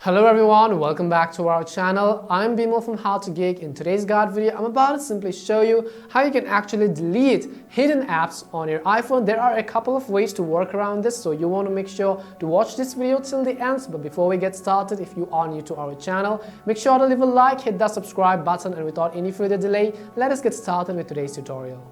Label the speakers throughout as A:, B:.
A: Hello everyone, welcome back to our channel. I'm Bimo from How to Geek. In today's guide video, I'm about to simply show you how you can actually delete hidden apps on your iPhone. There are a couple of ways to work around this, so you want to make sure to watch this video till the end. But before we get started, if you are new to our channel, make sure to leave a like, hit that subscribe button, and without any further delay, let us get started with today's tutorial.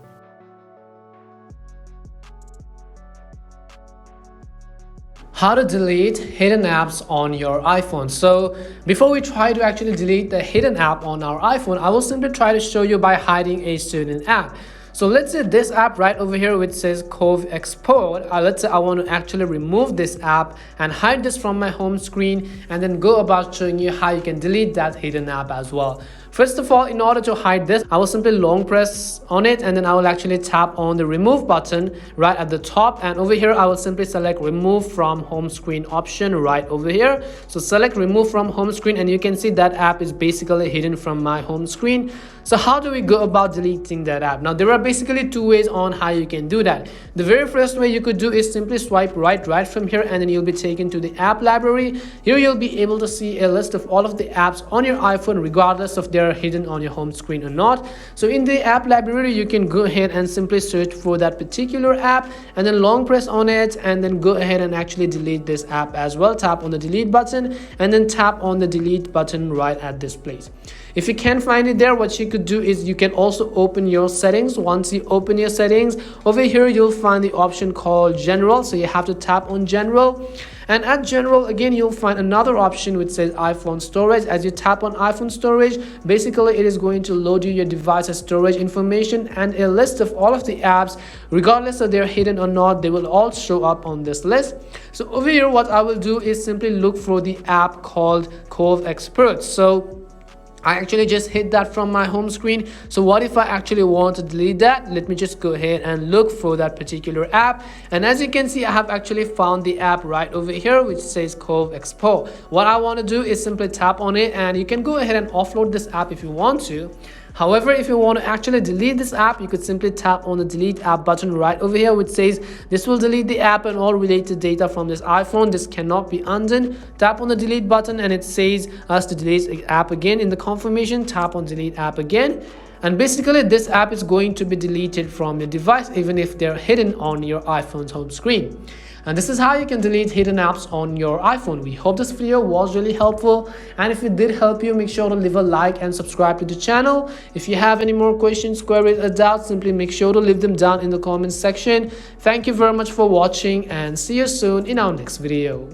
A: How to delete hidden apps on your iPhone. So before we try to actually delete the hidden app on our iPhone, I will simply try to show you by hiding a certain app. So let's say this app right over here which says Cove Export, let's say I want to actually remove this app and hide this from my home screen, and then go about showing you how you can delete that hidden app as well. First of all, in order to hide this, I will simply long press on it, and then I will actually tap on the remove button right at the top, and over here I will simply select remove from home screen option right over here. So select remove from home screen, and you can see that app is basically hidden from my home screen. So how do we go about deleting that app? Now there are basically two ways on how you can do that. The very first way you could do is simply swipe right from here, and then you'll be taken to the app library. Here you'll be able to see a list of all of the apps on your iPhone, regardless of they're hidden on your home screen or not. So in the app library, you can go ahead and simply search for that particular app, and then long press on it, and then go ahead and actually delete this app as well. Tap on the delete button, and then tap on the delete button right at this place. If you can't find it there, what you could do is you can also open your settings. Once you open your settings, over here you'll find the option called general. So you have to tap on general, and at general again you'll find another option which says iPhone storage. As you tap on iPhone storage, basically it is going to load you your device's storage information and a list of all of the apps, regardless of they're hidden or not. They will all show up on this list. So over here what I will do is simply look for the app called Cove Expert. So I actually just hit that from my home screen. So what if I actually want to delete that? Let me just go ahead and look for that particular app, and as you can see, I have actually found the app right over here which says Cove Export. What I want to do is simply tap on it, and you can go ahead and offload this app if you want to. However, if you want to actually delete this app, you could simply tap on the delete app button right over here which says this will delete the app and all related data from this iPhone. This cannot be undone. Tap on the delete button, and it says us to delete the app again. In the confirmation, tap on delete app again, and basically this app is going to be deleted from your device even if they're hidden on your iPhone's home screen. And this is how you can delete hidden apps on your iPhone. We hope this video was really helpful, and if it did help you, make sure to leave a like and subscribe to the channel. If you have any more questions, queries, or doubts, simply make sure to leave them down in the comments section. Thank you very much for watching, and see you soon in our next video.